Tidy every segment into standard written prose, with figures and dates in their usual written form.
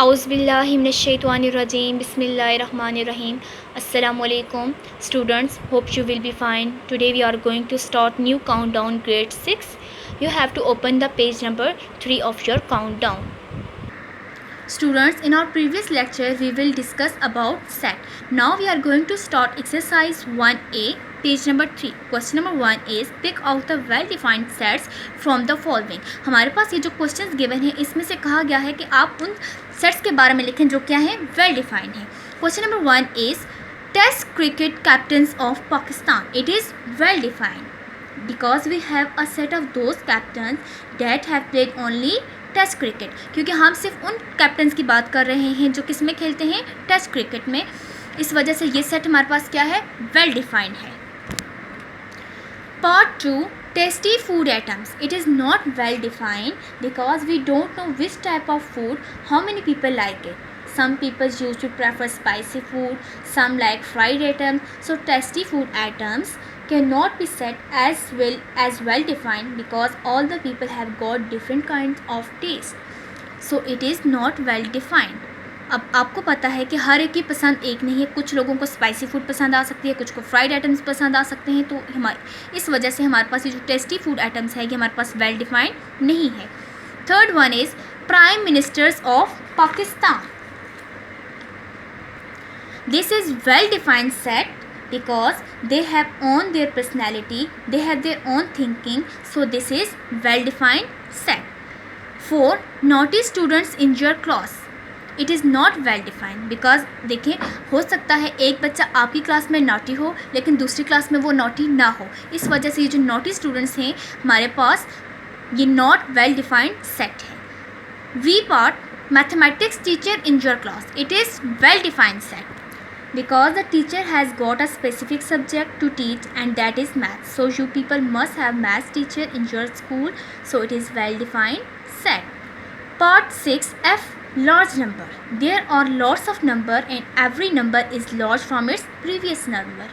Auzubillahiminash-shaytanir-rajim. Bismillahir-rahmanir-rahim. Assalamualaikum. Students, hope you will be fine. Today we are going to start new countdown grade 6. You have to open the page number 3 of your countdown. Students, in our previous lecture we will discuss about set. Now we are going to start exercise 1A, page number 3. Question number 1 is pick out the well defined sets from the following. हमारे पास ये जो questions given है इसमें से कहा गया है कि आप उन सेट्स के बारे में लिखें जो क्या है वेल डिफाइंड है. Question number 1 is test cricket captains of Pakistan. It is well defined because we have a set of those captains that have played only test cricket, क्योंकि हम सिर्फ उन कैप्टन्स की बात कर रहे हैं जो किस में खेलते हैं टेस्ट क्रिकेट में. इस वजह से ये सेट हमारे पास क्या है वेल डिफाइंड है. Part 2 tasty food items. It is not well defined because we don't know which type of food how many people like it. Some people used to prefer spicy food, some like fried items. So tasty food items cannot be set as well defined because all the people have got different kinds of taste. So it is not well defined. अब आपको पता है कि हर एक की पसंद एक नहीं है. कुछ लोगों को स्पाइसी फूड पसंद आ सकती है, कुछ को फ्राइड आइटम्स पसंद आ सकते हैं. तो इस वजह से हमारे पास ये जो टेस्टी फूड आइटम्स है ये हमारे पास वेल डिफाइंड नहीं है. Third one is prime ministers of Pakistan. This is well defined set because they have own their personality, they have their own thinking, so this is well defined set. 4 naughty students in your class. It is not well defined because देखें हो सकता है एक बच्चा आपकी class में naughty हो लेकिन दूसरी क्लास में वो नॉटी ना हो. इस वजह से ये जो नॉटी स्टूडेंट्स हैं हमारे पास ये नॉट वेल डिफाइंड सेट है. V part mathematics teacher in your class. It is well defined set because the teacher has got a specific subject to teach and that is math. So you people must have math teacher in your school, so it is well defined set. Part 6 F large number. There are lots of number and every number is large from its previous number.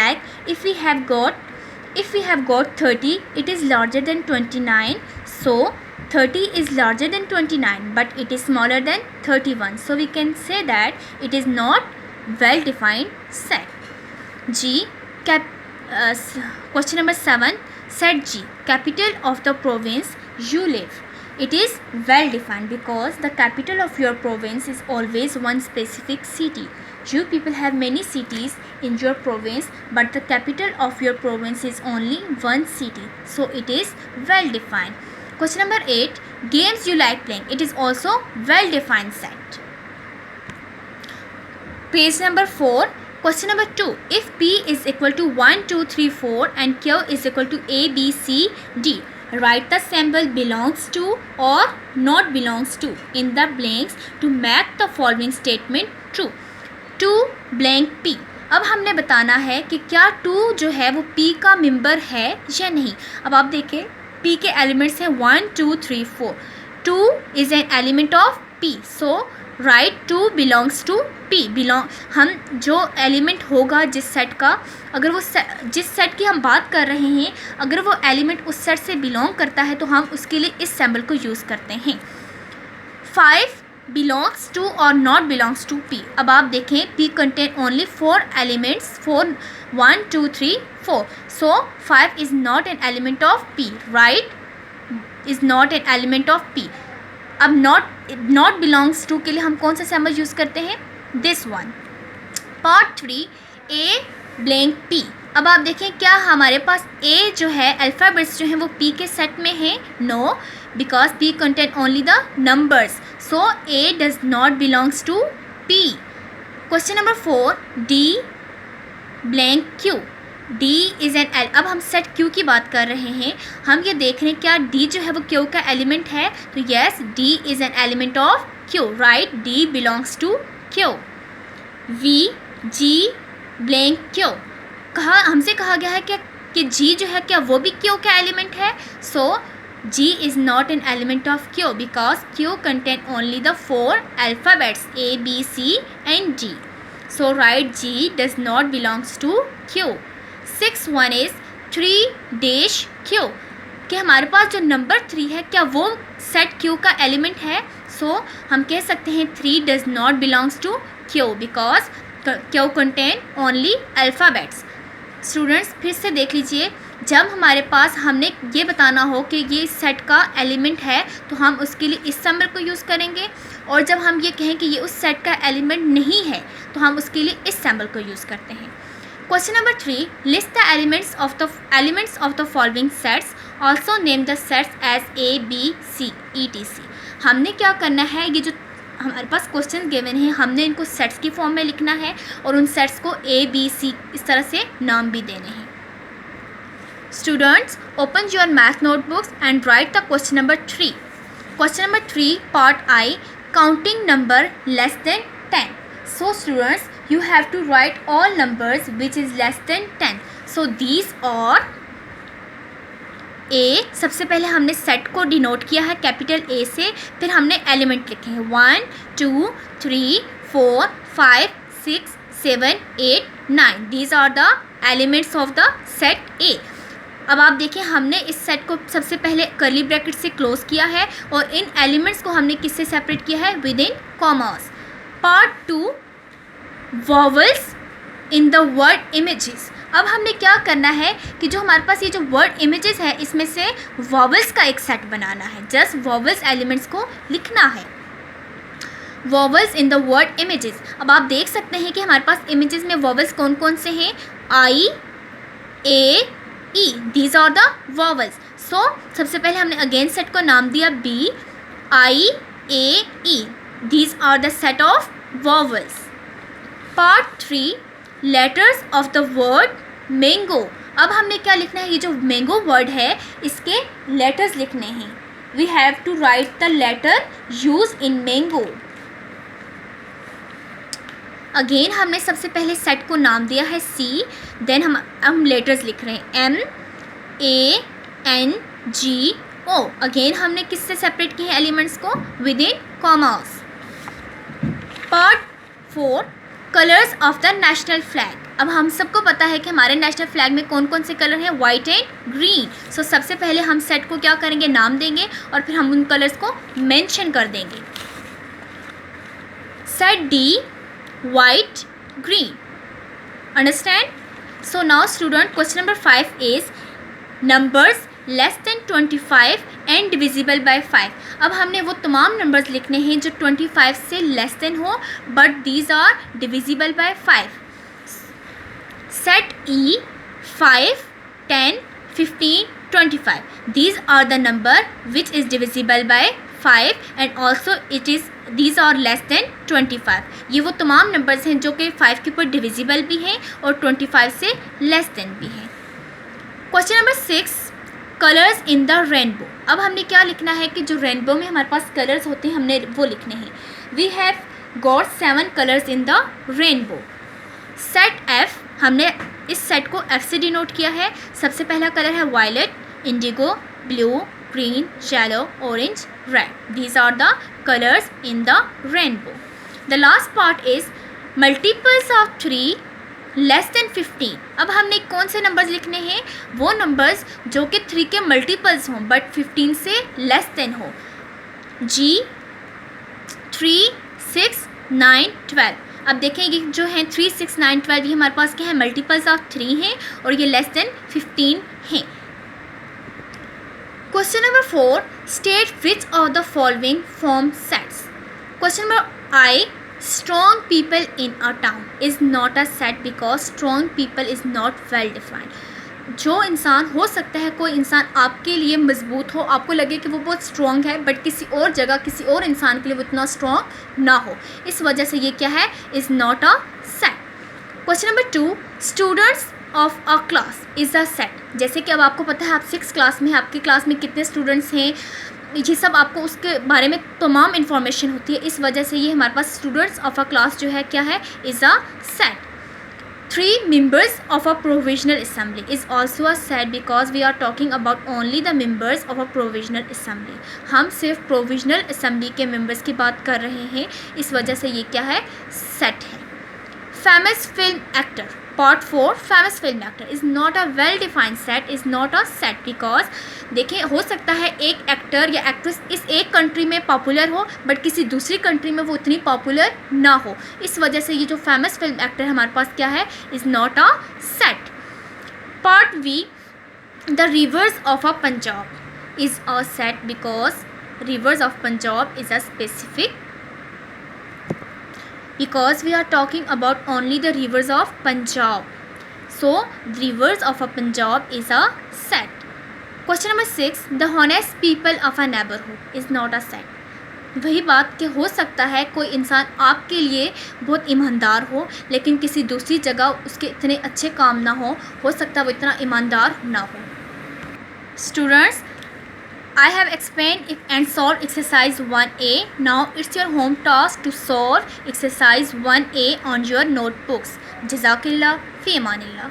Like if we have got 30, it is larger than 29. So 30 is larger than 29 but it is smaller than 31. So we can say that it is not well defined set. G question number 7 set G capital of the province you live. It is well defined because the capital of your province is always one specific city. You people have many cities in your province but the capital of your province is only one city, so it is well defined. Question number 8 games you like playing. It is also well defined set. Page number 4 question number 2 if P is equal to 1 2 3 4 and Q is equal to A B C D, write the symbol belongs to or not belongs to in the blanks to make the following statement true. 2 blank P. अब हमने बताना है कि क्या 2 जो है वो P का मेंबर है या नहीं. अब आप देखें P के एलिमेंट्स हैं 1 2 3 4. 2 is an element of P, so right 2 belongs to P. हम जो एलिमेंट होगा जिस सेट का, अगर वो जिस सेट की हम बात कर रहे हैं अगर वो एलिमेंट उस सेट से बिलोंग करता है तो हम उसके लिए इस सिंबल को यूज़ करते हैं. 5 बिलोंग्स टू और नॉट बिलोंग्स टू P. अब आप देखें P contain only 4 elements 4 1 2 3 4. So 5 is not an element of P. Right is not an element of P. अब नॉट बिलोंग्स टू के लिए हम कौन सा सिंबल यूज़ करते हैं this one. Part 3 A blank P. अब आप देखें क्या हमारे पास A जो है अल्फ़ाबेट्स जो हैं वो P के सेट में है. No, because P contain only the numbers, so A does not belongs to P. Question number 4 D blank Q. D is an अब हम सेट Q की बात कर रहे हैं. हम ये देख रहे हैं क्या D जो है वो Q का एलिमेंट है. तो yes D is an element of Q. Right D belongs to Q. V G blank Q. हमसे कहा गया है कि G जो है क्या वो भी Q का एलिमेंट है. So G is not an element of Q because Q contain only the 4 alphabets A B C and D. So right G does not belongs to Q. 6 1 is 3 dash Q. कि हमारे पास जो number 3 है क्या वो set Q का element है. सो हम कह सकते हैं 3 does not belongs to Q because Q contain only alphabets. Students फिर से देख लीजिए, जब हमारे पास हमने ये बताना हो कि ये सेट का एलिमेंट है तो हम उसके लिए इस सिंबल को यूज़ करेंगे, और जब हम ये कहें कि ये उस सेट का एलिमेंट नहीं है तो हम उसके लिए इस सिंबल को यूज़ करते हैं। Question number 3, list the elements of the following sets, also name the sets as A, B, C, etc। हमने क्या करना है, ये जो हमारे पास क्वेश्चन गिवन है हमने इनको सेट्स की फॉर्म में लिखना है और उन सेट्स को A, B, C इस तरह से नाम भी देने हैं। Students open your math notebooks and right the question number 3। Question number 3 part I, counting number less than 10। So students, you have to write all numbers which is less than 10. So these are A। सबसे पहले हमने set को denote किया है capital A से, फिर हमने element लिखे हैं 1, 2, 3, 4, 5, 6, 7, 8, 9। These are the elements of the set A। अब आप देखिए हमने इस सेट को सबसे पहले कर्ली ब्रैकेट से क्लोज किया है और इन एलिमेंट्स को हमने किससे सेपरेट किया है, with in commas. Part 2, vowels in the word images. अब हमने क्या करना है कि जो हमारे पास ये जो वर्ड इमेजेस है इसमें से वॉवल्स का एक सेट बनाना है, जस्ट वॉवल्स एलिमेंट्स को लिखना है, vowels in the word images. अब आप देख सकते हैं कि हमारे पास इमेजेस में वॉवल्स कौन कौन से हैं, I, A, E, these are the vowels. So सबसे पहले हमने अगेन सेट को नाम दिया B, I, A, E, these are the set of vowels. Part 3, letters of the word mango. अब हमने क्या लिखना है, ये जो मैंगो वर्ड है इसके लेटर्स लिखने हैं। We have to write the letter use in mango. Again हमने सबसे पहले सेट को नाम दिया है C, देन हम लेटर्स लिख रहे हैं M, A, N, G, O। Again हमने किससे सेपरेट किए हैं एलिमेंट्स को, with in commas. Part 4, colours of the national flag. अब हम सबको पता है कि हमारे नेशनल फ्लैग में कौन कौन से कलर हैं, वाइट एंड ग्रीन। सो सबसे पहले हम सेट को क्या करेंगे, नाम देंगे और फिर हम उन कलर्स को मेंशन कर देंगे। Set D, white, green. Understand? So now student question number 5 is numbers less than 25 and divisible by 5। अब हमने वो तमाम नंबर्स लिखने हैं जो 25 से लेस देन हो but these are divisible by 5। Set E, 5, 10, 15, 25। These are the number which is divisible by 5 and also these are less than 25। ये वो तमाम नंबर्स हैं जो कि 5 के ऊपर डिविजिबल भी हैं और 25 से लेस देन भी हैं। Question number 6, colours in the rainbow. अब हमने क्या लिखना है कि जो रेनबो में हमारे पास कलर्स होते हैं हमने वो लिखने हैं। We have got 7 colours in the rainbow. Set F, हमने इस सेट को F से डिनोट किया है। सबसे पहला कलर है violet, indigo, blue, green, yellow, orange, red. These are the colours in the rainbow. The last part is multiples of 3 less than 15। अब हमने कौन से नंबर्स लिखने हैं, वो नंबर्स जो कि 3 के मल्टीपल्स हों बट 15 से लेस देन हो। G, 3, 6, 9, 12। अब देखेंगे जो हैं 3, 6, 9, 12 ये हमारे पास क्या है, मल्टीपल्स ऑफ 3 हैं और ये लेस देन 15 हैं। Question number 4, state which of the following form sets. Question number I, strong people in a town is not a set because strong people is not well defined। जो इंसान हो सकता है, कोई इंसान आपके लिए मजबूत हो, आपको लगे कि वो बहुत स्ट्रॉन्ग है बट किसी और जगह किसी और इंसान के लिए वो इतना स्ट्रॉन्ग ना हो, इस वजह से ये क्या है, is not a set. Question number 2, students of a class is a set. जैसे कि अब आपको पता है आप 6th क्लास में हैं, आपकी क्लास में कितने स्टूडेंट्स हैं, ये सब आपको उसके बारे में तमाम इन्फॉर्मेशन होती है, इस वजह से ये हमारे पास स्टूडेंट्स ऑफ अ क्लास जो है क्या है, is a set. 3 members of a provisional assembly is also a set because we are talking about only the members of a provisional assembly। हम सिर्फ provisional assembly के members की बात कर रहे हैं, इस वजह से ये क्या है, सेट है। famous film actor. Part 4, famous film actor is not a well defined set, is not a set because देखिए हो सकता है एक एक्टर या एक्ट्रेस इस एक कंट्री में पॉपुलर हो बट किसी दूसरी कंट्री में वो उतनी पॉपुलर ना हो, इस वजह से ये जो फेमस फिल्म एक्टर हमारे पास क्या है, is not a set. Part V, the rivers of a Punjab is a set because rivers of Punjab is a specific, because we are talking about only the rivers of Punjab, so rivers of a Punjab is a set. Question number 6, the honest people of a neighborhood is not a set. वही बात कि हो सकता है कोई इंसान आपके लिए बहुत ईमानदार हो लेकिन किसी दूसरी जगह उसके इतने अच्छे काम ना हो सकता है वो इतना ईमानदार ना हो. Students, I have explained and solved exercise 1A. Now it's your home task to solve exercise 1A on your notebooks. Jazakillah fi amanillah.